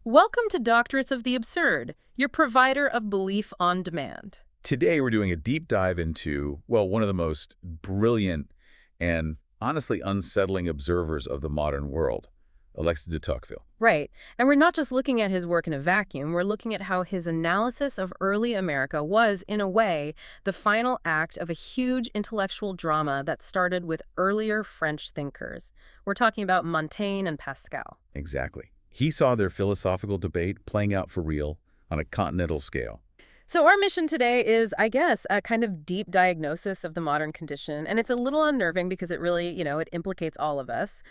Welcome to Doctorates of the Absurd, your provider of belief on demand. Today, we're doing a deep dive into, well, one of the most brilliant and honestly unsettling observers of the modern world, Alexis de Tocqueville. Right, and we're not just looking at his work in a vacuum, we're looking at how his analysis of early America was, in a way, the final act of a huge intellectual drama that started with earlier French thinkers. We're talking about Montaigne and Pascal. Exactly. He saw their philosophical debate playing out for real on a continental scale. So our mission today is, I guess, a kind of deep diagnosis of the modern condition. And it's a little unnerving because it really, it implicates all of us.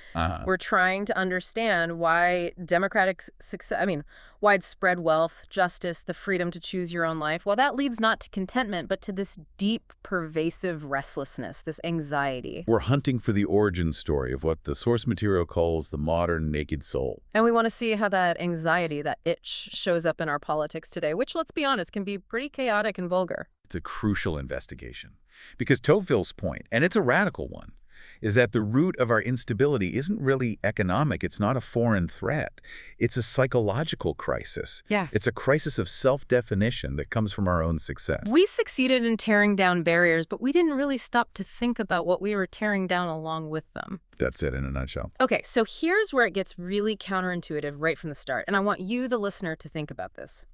We're trying to understand why democratic success, widespread wealth, justice, the freedom to choose your own life, well, that leads not to contentment, but to this deep, pervasive restlessness, this anxiety. We're hunting for the origin story of what the source material calls the modern naked soul. And we want to see how that anxiety, that itch, shows up in our politics today, which, let's be honest, can be pretty chaotic and vulgar. It's a crucial investigation because Tocqueville's point, and it's a radical one, is that the root of our instability isn't really economic. It's not a foreign threat. It's a psychological crisis. Yeah. It's a crisis of self-definition that comes from our own success. We succeeded in tearing down barriers, but we didn't really stop to think about what we were tearing down along with them. That's it in a nutshell. Okay, so here's where it gets really counterintuitive right from the start, and I want you, the listener, to think about this.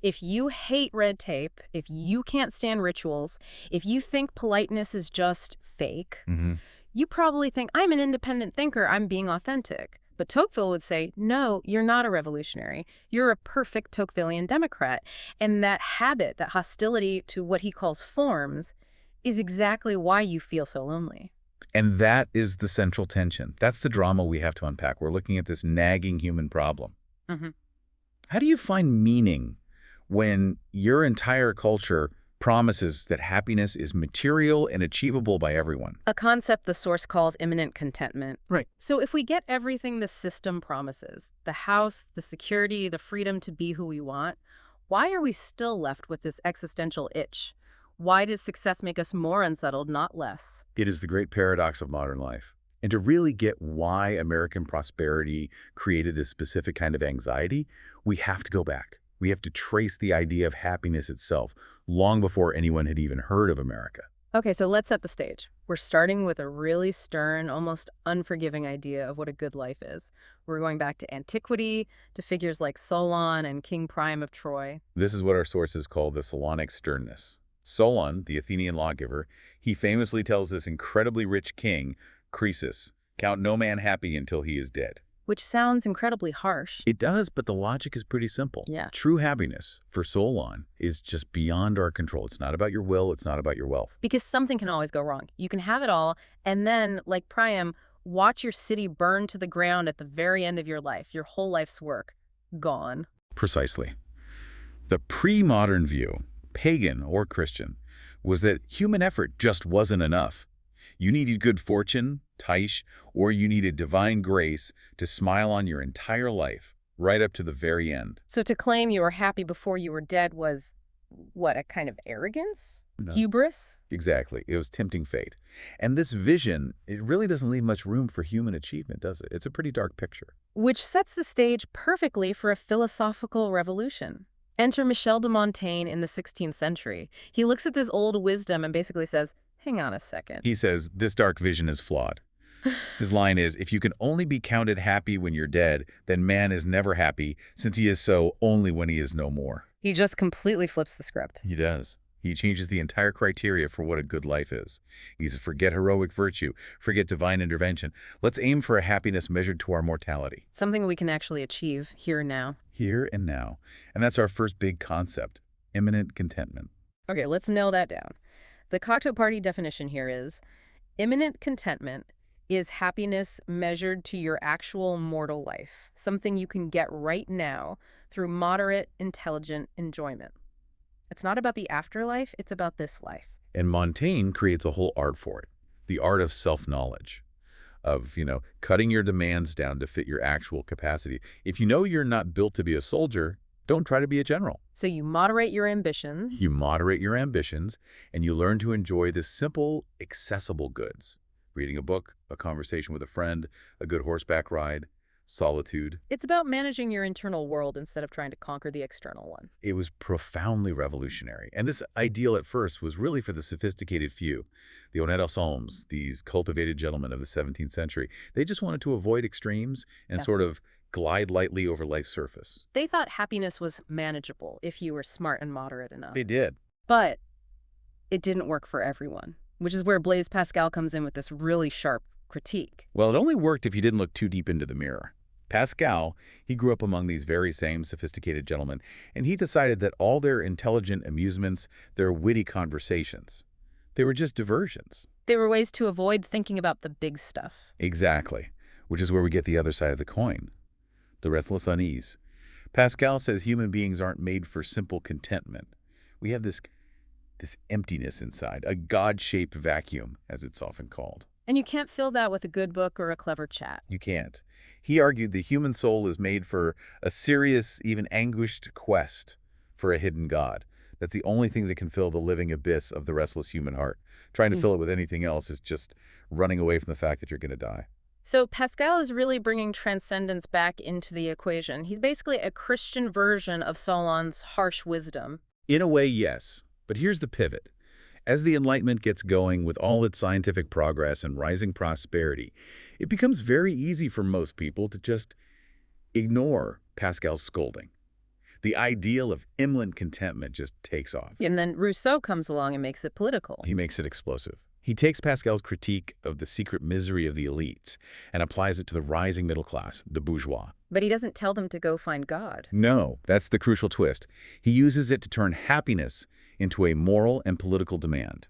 If you hate red tape, if you can't stand rituals, if you think politeness is just fake, you probably think, I'm an independent thinker, I'm being authentic. But Tocqueville would say, no, you're not a revolutionary. You're a perfect Tocquevillian Democrat. And that habit, that hostility to what he calls forms, is exactly why you feel so lonely. And that is the central tension. That's the drama we have to unpack. We're looking at this nagging human problem. How do you find meaning when your entire culture promises that happiness is material and achievable by everyone? A concept the source calls imminent contentment. Right. So if we get everything the system promises, the house, the security, the freedom to be who we want, why are we still left with this existential itch? Why does success make us more unsettled, not less? It is the great paradox of modern life. And to really get why American prosperity created this specific kind of anxiety, we have to go back. We have to trace the idea of happiness itself long before anyone had even heard of America. Okay, so let's set the stage. We're starting with a really stern, almost unforgiving idea of what a good life is. We're going back to antiquity, to figures like Solon and King Priam of Troy. This is what our sources call the Solonic sternness. Solon, the Athenian lawgiver, he famously tells this incredibly rich king, Croesus, count no man happy until he is dead. Which sounds incredibly harsh. It does, but the logic is pretty simple. Yeah. True happiness, for Solon, is just beyond our control. It's not about your will, it's not about your wealth. Because something can always go wrong. You can have it all, and then, like Priam, watch your city burn to the ground at the very end of your life, your whole life's work, gone. Precisely. The pre-modern view, pagan or Christian, was that human effort just wasn't enough. You needed good fortune, taish, or you needed divine grace to smile on your entire life, right up to the very end. So to claim you were happy before you were dead was, what, a kind of arrogance? No. Hubris? Exactly. It was tempting fate. And this vision, it really doesn't leave much room for human achievement, does it? It's a pretty dark picture. Which sets the stage perfectly for a philosophical revolution. Enter Michel de Montaigne in the 16th century. He looks at this old wisdom and basically says, hang on a second. He says, this dark vision is flawed. His line is, if you can only be counted happy when you're dead, then man is never happy, since he is so only when he is no more. He just completely flips the script. He does. He changes the entire criteria for what a good life is. He says, forget heroic virtue, forget divine intervention. Let's aim for a happiness measured to our mortality. Something we can actually achieve here and now. Here and now. And that's our first big concept, imminent contentment. Okay, let's nail that down. The cocktail party definition here is, imminent contentment is happiness measured to your actual mortal life, something you can get right now through moderate, intelligent enjoyment. It's not about the afterlife, it's about this life. And Montaigne creates a whole art for it, the art of self-knowledge, of, cutting your demands down to fit your actual capacity. If you know you're not built to be a soldier, don't try to be a general. So you moderate your ambitions. You moderate your ambitions, and you learn to enjoy the simple, accessible goods. Reading a book, a conversation with a friend, a good horseback ride. solitude. It's about managing your internal world instead of trying to conquer the external one. It was profoundly revolutionary. And this ideal at first was really for the sophisticated few, the honnêtes hommes, these cultivated gentlemen of the 17th century. They just wanted to avoid extremes and Yeah. sort of glide lightly over life's surface. They thought happiness was manageable if you were smart and moderate enough. They did. But it didn't work for everyone, which is where Blaise Pascal comes in with this really sharp critique. Well, it only worked if you didn't look too deep into the mirror. Pascal, he grew up among these very same sophisticated gentlemen, and he decided that all their intelligent amusements, their witty conversations, they were just diversions. There were ways to avoid thinking about the big stuff. Exactly, which is where we get the other side of the coin, the restless unease. Pascal says human beings aren't made for simple contentment. We have this emptiness inside, a God-shaped vacuum, as it's often called. And you can't fill that with a good book or a clever chat. You can't. He argued the human soul is made for a serious, even anguished quest for a hidden God. That's the only thing that can fill the living abyss of the restless human heart. Trying to fill it with anything else is just running away from the fact that you're going to die. So Pascal is really bringing transcendence back into the equation. He's basically a Christian version of Solon's harsh wisdom. In a way, yes. But here's the pivot. As the Enlightenment gets going with all its scientific progress and rising prosperity, it becomes very easy for most people to just ignore Pascal's scolding. The ideal of immanent contentment just takes off. And then Rousseau comes along and makes it political. He makes it explosive. He takes Pascal's critique of the secret misery of the elites and applies it to the rising middle class, the bourgeois. But he doesn't tell them to go find God. No, that's the crucial twist. He uses it to turn happiness into a moral and political demand.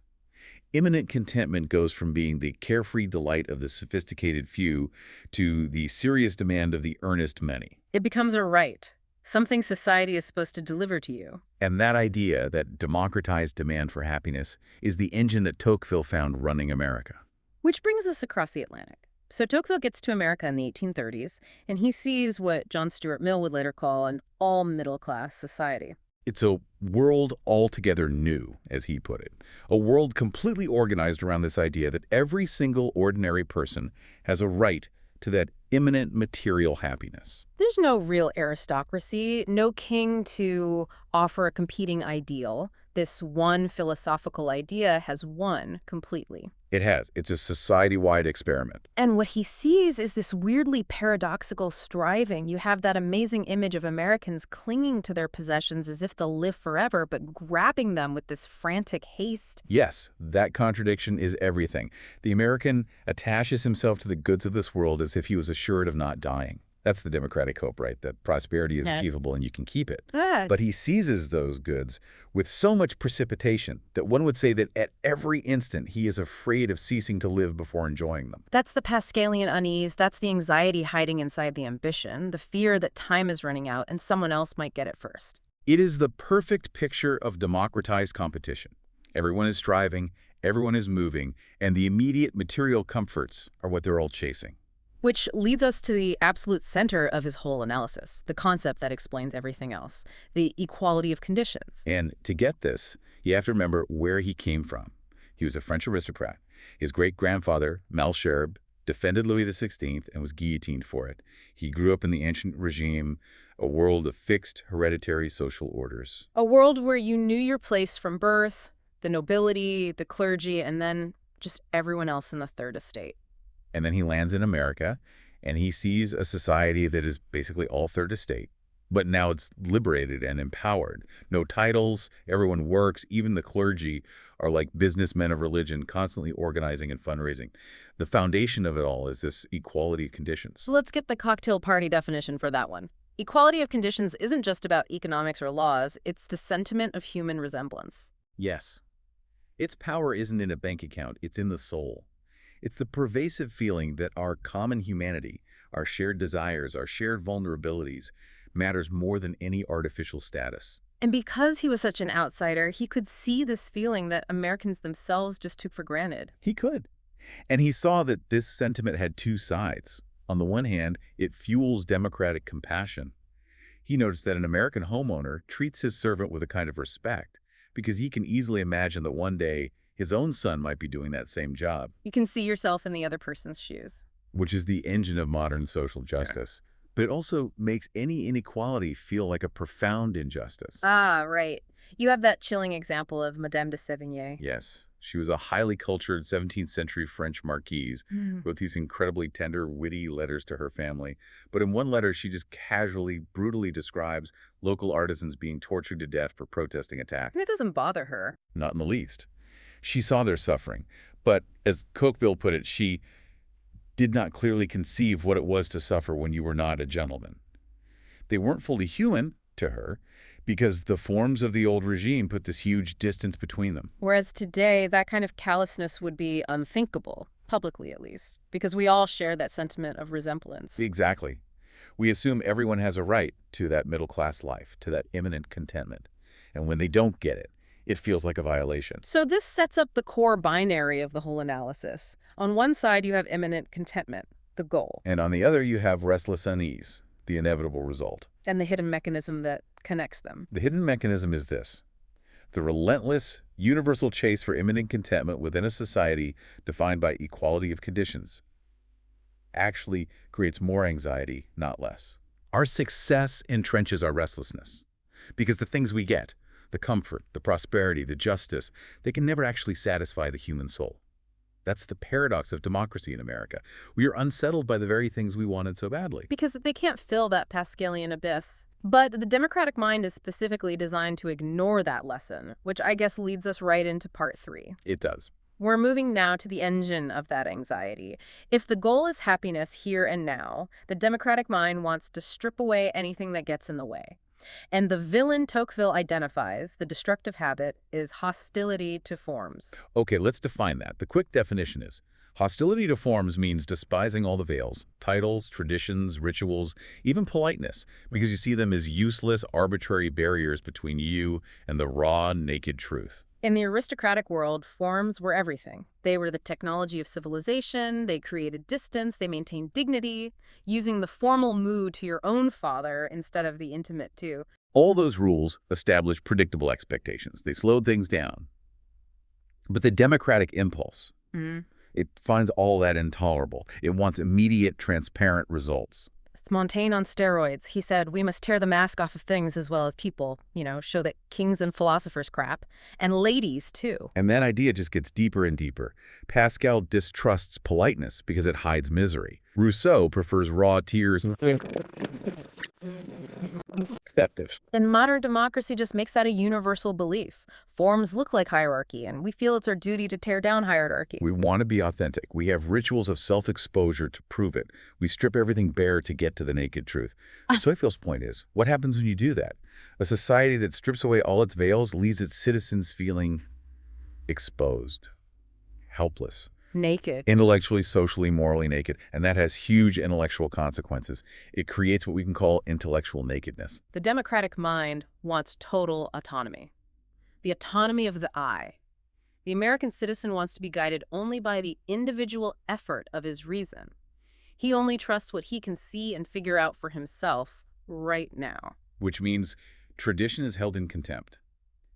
Immanent contentment goes from being the carefree delight of the sophisticated few to the serious demand of the earnest many. It becomes a right, something society is supposed to deliver to you. And that idea, that democratized demand for happiness, is the engine that Tocqueville found running America. Which brings us across the Atlantic. So Tocqueville gets to America in the 1830s, and he sees what John Stuart Mill would later call an all-middle-class society. It's a world altogether new, as he put it. A world completely organized around this idea that every single ordinary person has a right to that immanent material happiness. There's no real aristocracy, no king to offer a competing ideal. This one philosophical idea has won completely. It has. It's a society-wide experiment. And what he sees is this weirdly paradoxical striving. You have that amazing image of Americans clinging to their possessions as if they'll live forever, but grabbing them with this frantic haste. Yes, that contradiction is everything. The American attaches himself to the goods of this world as if he was assured of not dying. That's the democratic hope, right? That prosperity is achievable and you can keep it. But he seizes those goods with so much precipitation that one would say that at every instant he is afraid of ceasing to live before enjoying them. That's the Pascalian unease. That's the anxiety hiding inside the ambition, the fear that time is running out and someone else might get it first. It is the perfect picture of democratized competition. Everyone is striving, everyone is moving, and the immediate material comforts are what they're all chasing. Which leads us to the absolute center of his whole analysis, the concept that explains everything else, the equality of conditions. And to get this, you have to remember where he came from. He was a French aristocrat. His great-grandfather, Malesherbes, defended Louis XVI and was guillotined for it. He grew up in the ancient regime, a world of fixed hereditary social orders. A world where you knew your place from birth, the nobility, the clergy, and then just everyone else in the third estate. And then he lands in America, and he sees a society that is basically all third estate. But now it's liberated and empowered. No titles, everyone works, even the clergy are like businessmen of religion, constantly organizing and fundraising. The foundation of it all is this equality of conditions. So let's get the cocktail party definition for that one. Equality of conditions isn't just about economics or laws, it's the sentiment of human resemblance. Yes. Its power isn't in a bank account, it's in the soul. It's the pervasive feeling that our common humanity, our shared desires, our shared vulnerabilities, matters more than any artificial status. And because he was such an outsider, he could see this feeling that Americans themselves just took for granted. He could. And he saw that this sentiment had two sides. On the one hand, it fuels democratic compassion. He noticed that an American homeowner treats his servant with a kind of respect because he can easily imagine that one day his own son might be doing that same job. You can see yourself in the other person's shoes. Which is the engine of modern social justice. but it also makes any inequality feel like a profound injustice. Ah, right. You have that chilling example of Madame de Sévigné. Yes, she was a highly cultured 17th century French marquise, Mm. wrote these incredibly tender, witty letters to her family. But in one letter, she just casually, brutally describes local artisans being tortured to death for protesting attack. It doesn't bother her. Not in the least. She saw their suffering. But as Tocqueville put it, she did not clearly conceive what it was to suffer when you were not a gentleman. They weren't fully human to her because the forms of the old regime put this huge distance between them. Whereas today, that kind of callousness would be unthinkable, publicly at least, because we all share that sentiment of resemblance. Exactly. We assume everyone has a right to that middle-class life, to that imminent contentment. And when they don't get it, it feels like a violation. So this sets up the core binary of the whole analysis. On one side, you have imminent contentment, the goal, And on the other, you have restless unease, the inevitable result. and the hidden mechanism that connects them. The hidden mechanism is this: the relentless, universal chase for imminent contentment within a society defined by equality of conditions actually creates more anxiety, not less. Our success entrenches our restlessness because the things we get, the comfort, the prosperity, the justice, they can never actually satisfy the human soul. That's the paradox of democracy in America. We are unsettled by the very things we wanted so badly. Because they can't fill that Pascalian abyss. But the democratic mind is specifically designed to ignore that lesson, which I guess leads us right into part 3. It does. We're moving now to the engine of that anxiety. If the goal is happiness here and now, the democratic mind wants to strip away anything that gets in the way. And the villain Tocqueville identifies, the destructive habit, is hostility to forms. Okay, let's define that. The quick definition is: hostility to forms means despising all the veils, titles, traditions, rituals, even politeness, because you see them as useless, arbitrary barriers between you and the raw, naked truth. In the aristocratic world, forms were everything. They were the technology of civilization, they created distance, they maintained dignity, using the formal mood to your own father instead of the intimate too. All those rules established predictable expectations. They slowed things down. But the democratic impulse, it finds all that intolerable. It wants immediate, transparent results. It's Montaigne on steroids. He said, we must tear the mask off of things as well as people, show that kings and philosophers crap, and ladies too. And that idea just gets deeper and deeper. Pascal distrusts politeness because it hides misery. Rousseau prefers raw tears. And modern democracy just makes that a universal belief. Forms look like hierarchy, and we feel it's our duty to tear down hierarchy. We want to be authentic. We have rituals of self-exposure to prove it. We strip everything bare to get to the naked truth. Tocqueville's point is, what happens when you do that? A society that strips away all its veils leaves its citizens feeling exposed, helpless, Naked. intellectually, socially, morally naked, and that has huge intellectual consequences. It creates what we can call intellectual nakedness. The democratic mind wants total autonomy. The autonomy of the I. The American citizen wants to be guided only by the individual effort of his reason. He only trusts what he can see and figure out for himself right now. Which means tradition is held in contempt.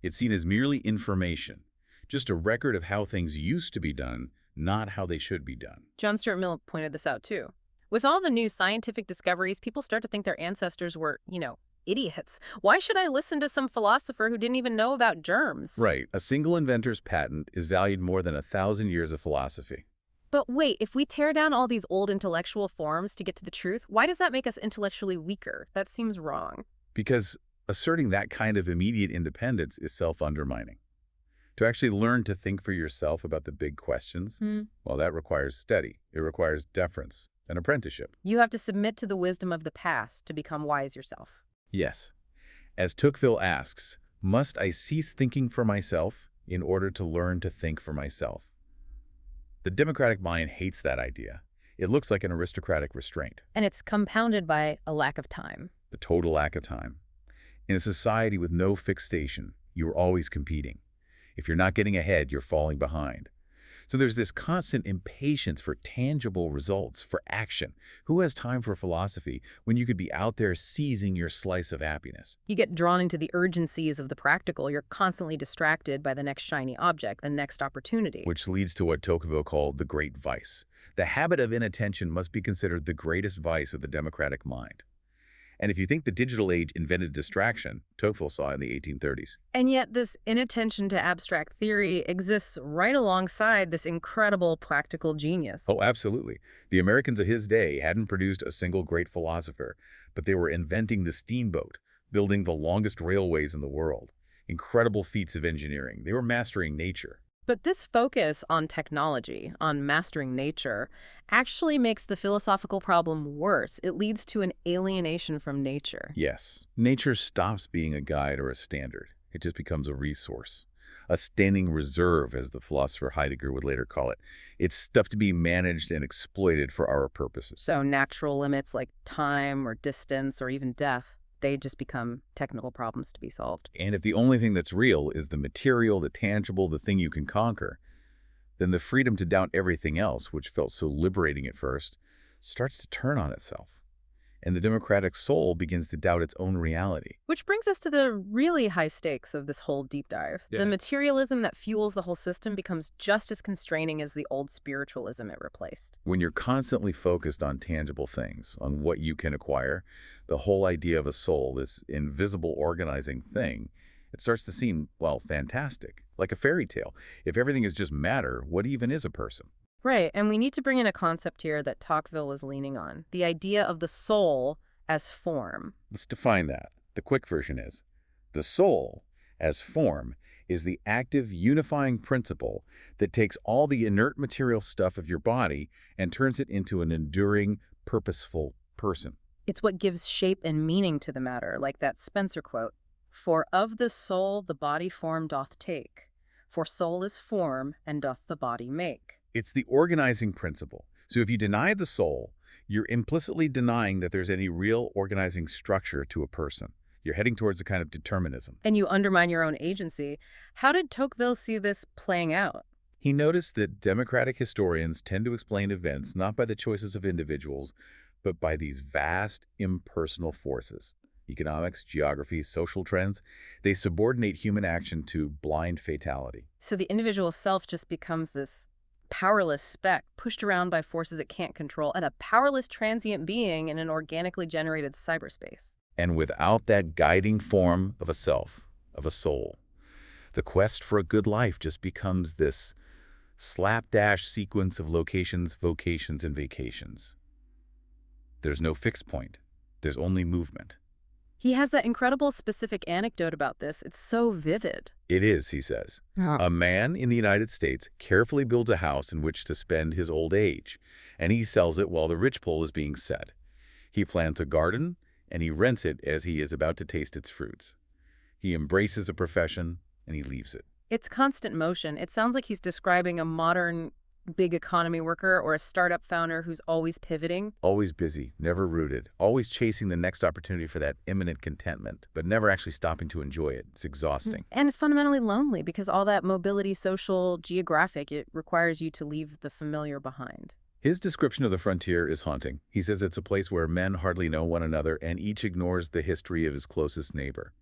It's seen as merely information, just a record of how things used to be done, not how they should be done. John Stuart Mill pointed this out too. With all the new scientific discoveries, people start to think their ancestors were, idiots. Why should I listen to some philosopher who didn't even know about germs? Right. A single inventor's patent is valued more than 1,000 years of philosophy. But wait, if we tear down all these old intellectual forms to get to the truth, why does that make us intellectually weaker? That seems wrong. Because asserting that kind of immediate independence is self-undermining. To actually learn to think for yourself about the big questions, well, that requires study. It requires deference, an apprenticeship. You have to submit to the wisdom of the past to become wise yourself. Yes. As Tocqueville asks, must I cease thinking for myself in order to learn to think for myself? The democratic mind hates that idea. It looks like an aristocratic restraint. And it's compounded by a lack of time. The total lack of time. In a society with no fixed station, you're always competing. If you're not getting ahead, you're falling behind. So there's this constant impatience for tangible results, for action. Who has time for philosophy when you could be out there seizing your slice of happiness? You get drawn into the urgencies of the practical. You're constantly distracted by the next shiny object, the next opportunity. Which leads to what Tocqueville called the great vice. The habit of inattention must be considered the greatest vice of the democratic mind. And if you think the digital age invented distraction, Tocqueville saw in the 1830s. And yet this inattention to abstract theory exists right alongside this incredible practical genius. Oh, absolutely. The Americans of his day hadn't produced a single great philosopher, but they were inventing the steamboat, building the longest railways in the world. Incredible feats of engineering. They were mastering nature. But this focus on technology, on mastering nature, actually makes the philosophical problem worse. It leads to an alienation from nature. Yes, nature stops being a guide or a standard. It just becomes a resource. A standing reserve, as the philosopher Heidegger would later call it. It's stuff to be managed and exploited for our purposes. So natural limits like time or distance or even death, they just become technical problems to be solved. And if the only thing that's real is the material, the tangible, the thing you can conquer, then the freedom to doubt everything else, which felt so liberating at first, starts to turn on itself. And the democratic soul begins to doubt its own reality. Which brings us to the really high stakes of this whole deep dive. Yeah. The materialism that fuels the whole system becomes just as constraining as the old spiritualism it replaced. When you're constantly focused on tangible things, on what you can acquire, the whole idea of a soul, this invisible organizing thing, it starts to seem, well, fantastic, like a fairy tale. If everything is just matter, what even is a person? Right, and we need to bring in a concept here that Tocqueville was leaning on, the idea of the soul as form. Let's define that. The quick version is, the soul, as form, is the active unifying principle that takes all the inert material stuff of your body and turns it into an enduring, purposeful person. It's what gives shape and meaning to the matter, like that Spencer quote, "For of the soul the body form doth take, for soul is form, and doth the body make." It's the organizing principle. So if you deny the soul, you're implicitly denying that there's any real organizing structure to a person. You're heading towards a kind of determinism. And you undermine your own agency. How did Tocqueville see this playing out? He noticed that democratic historians tend to explain events not by the choices of individuals, but by these vast, impersonal forces. Economics, geography, social trends, they subordinate human action to blind fatality. So the individual self just becomes this powerless speck pushed around by forces it can't control, and a powerless transient being in an organically generated cyberspace. And without that guiding form of a self, of a soul, the quest for a good life just becomes this slapdash sequence of locations, vocations, and vacations. There's no fixed point. There's only movement. He has that incredible specific anecdote about this. It's so vivid. It is, he says. Yeah. A man in the United States carefully builds a house in which to spend his old age, and he sells it while the ridgepole is being set. He plants a garden, and he rents it as he is about to taste its fruits. He embraces a profession, and he leaves it. It's constant motion. It sounds like he's describing a modern big economy worker or a startup founder who's always pivoting. Always busy, never rooted, always chasing the next opportunity for that imminent contentment, but never actually stopping to enjoy it. It's exhausting. And it's fundamentally lonely because all that mobility, social, geographic, it requires you to leave the familiar behind. His description of the frontier is haunting. He says it's a place where men hardly know one another and each ignores the history of his closest neighbor.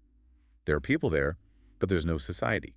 There are people there, but there's no society,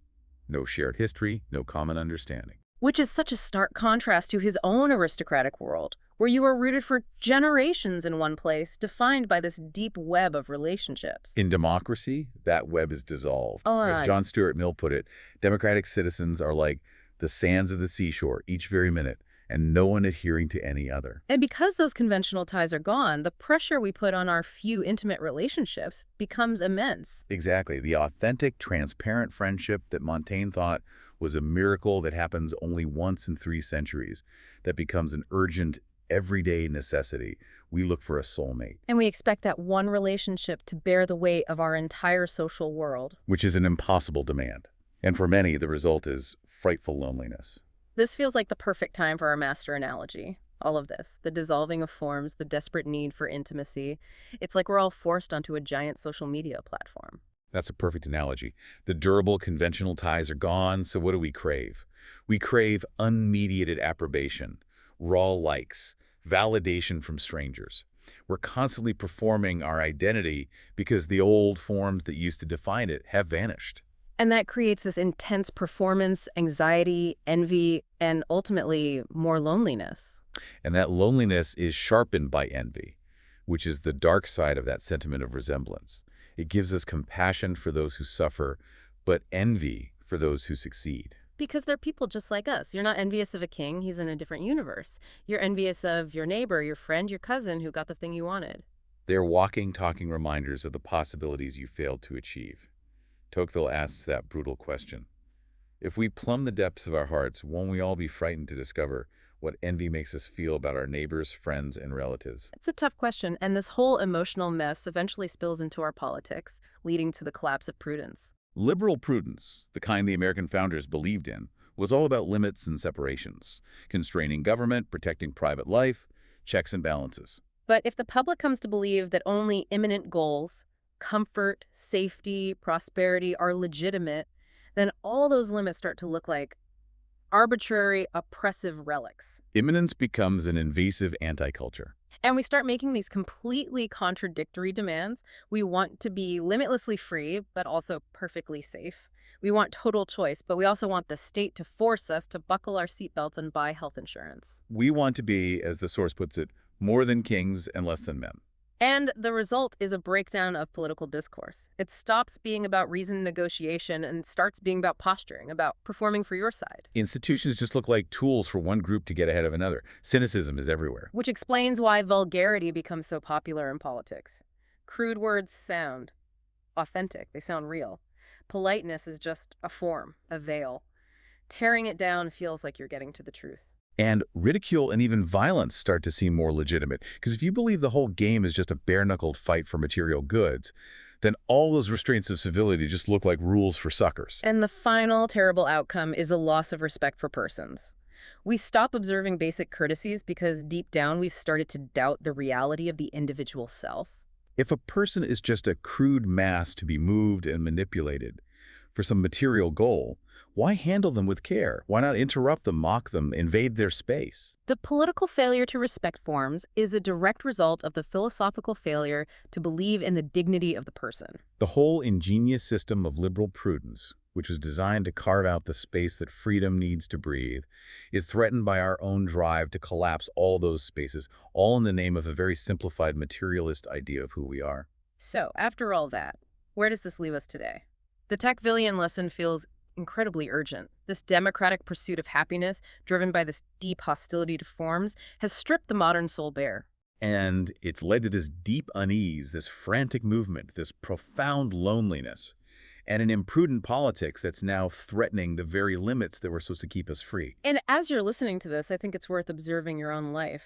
no shared history, no common understanding. Which is such a stark contrast to his own aristocratic world, where you are rooted for generations in one place, defined by this deep web of relationships. In democracy, that web is dissolved. Oh, As John Stuart Mill put it, democratic citizens are like the sands of the seashore, each very minute, and no one adhering to any other. And because those conventional ties are gone, the pressure we put on our few intimate relationships becomes immense. Exactly. The authentic, transparent friendship that Montaigne thought was a miracle that happens only once in 3 centuries, that becomes an urgent, everyday necessity. We look for a soulmate. And we expect that one relationship to bear the weight of our entire social world. Which is an impossible demand. And for many, the result is frightful loneliness. This feels like the perfect time for our master analogy. All of this, the dissolving of forms, the desperate need for intimacy. It's like we're all forced onto a giant social media platform. That's a perfect analogy. The durable, conventional ties are gone, so what do we crave? We crave unmediated approbation, raw likes, validation from strangers. We're constantly performing our identity because the old forms that used to define it have vanished. And that creates this intense performance, anxiety, envy, and ultimately more loneliness. And that loneliness is sharpened by envy, which is the dark side of that sentiment of resemblance. It gives us compassion for those who suffer, but envy for those who succeed. Because they're people just like us. You're not envious of a king, he's in a different universe. You're envious of your neighbor, your friend, your cousin who got the thing you wanted. They're walking, talking reminders of the possibilities you failed to achieve. Tocqueville asks that brutal question. If we plumb the depths of our hearts, won't we all be frightened to discover what envy makes us feel about our neighbors, friends, and relatives? It's a tough question, and this whole emotional mess eventually spills into our politics, leading to the collapse of prudence. Liberal prudence, the kind the American founders believed in, was all about limits and separations, constraining government, protecting private life, checks and balances. But if the public comes to believe that only imminent goals, comfort, safety, prosperity are legitimate, then all those limits start to look like arbitrary, oppressive relics. Imminence becomes an invasive anti-culture. And we start making these completely contradictory demands. We want to be limitlessly free, but also perfectly safe. We want total choice, but we also want the state to force us to buckle our seatbelts and buy health insurance. We want to be, as the source puts it, more than kings and less than men. And the result is a breakdown of political discourse. It stops being about reasoned negotiation and starts being about posturing, about performing for your side. Institutions just look like tools for one group to get ahead of another. Cynicism is everywhere. Which explains why vulgarity becomes so popular in politics. Crude words sound authentic, they sound real. Politeness is just a form, a veil. Tearing it down feels like you're getting to the truth. And ridicule and even violence start to seem more legitimate. Because if you believe the whole game is just a bare-knuckled fight for material goods, then all those restraints of civility just look like rules for suckers. And the final terrible outcome is a loss of respect for persons. We stop observing basic courtesies because deep down we've started to doubt the reality of the individual self. If a person is just a crude mass to be moved and manipulated for some material goal, why handle them with care? Why not interrupt them, mock them, invade their space? The political failure to respect forms is a direct result of the philosophical failure to believe in the dignity of the person. The whole ingenious system of liberal prudence, which was designed to carve out the space that freedom needs to breathe, is threatened by our own drive to collapse all those spaces, all in the name of a very simplified materialist idea of who we are. So, after all that, where does this leave us today? The Tocquevillian lesson feels incredibly urgent. This democratic pursuit of happiness, driven by this deep hostility to forms, has stripped the modern soul bare. And it's led to this deep unease, this frantic movement, this profound loneliness, and an imprudent politics that's now threatening the very limits that were supposed to keep us free. And as you're listening to this, I think it's worth observing your own life.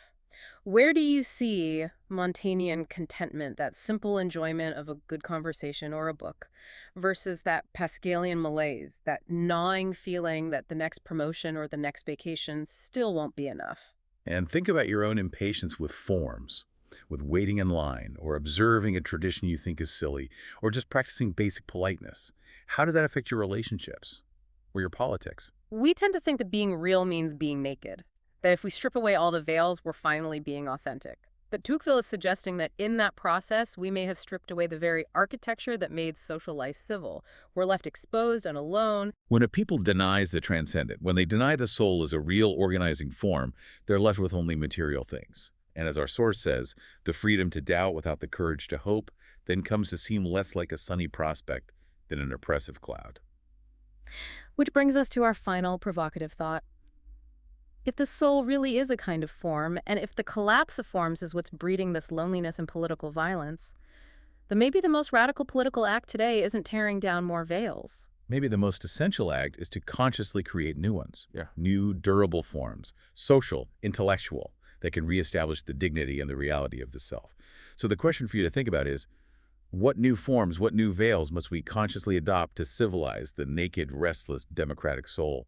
Where do you see Montaignean contentment, that simple enjoyment of a good conversation or a book, versus that Pascalian malaise, that gnawing feeling that the next promotion or the next vacation still won't be enough? And think about your own impatience with forms, with waiting in line, or observing a tradition you think is silly, or just practicing basic politeness. How does that affect your relationships or your politics? We tend to think that being real means being naked, that if we strip away all the veils, we're finally being authentic. But Tocqueville is suggesting that in that process, we may have stripped away the very architecture that made social life civil. We're left exposed and alone. When a people denies the transcendent, when they deny the soul as a real organizing form, they're left with only material things. And as our source says, the freedom to doubt without the courage to hope then comes to seem less like a sunny prospect than an oppressive cloud. Which brings us to our final provocative thought. If the soul really is a kind of form, and if the collapse of forms is what's breeding this loneliness and political violence, then maybe the most radical political act today isn't tearing down more veils. Maybe the most essential act is to consciously create new ones. New, durable forms, social, intellectual, that can reestablish the dignity and the reality of the self. So the question for you to think about is, what new forms, what new veils must we consciously adopt to civilize the naked, restless, democratic soul?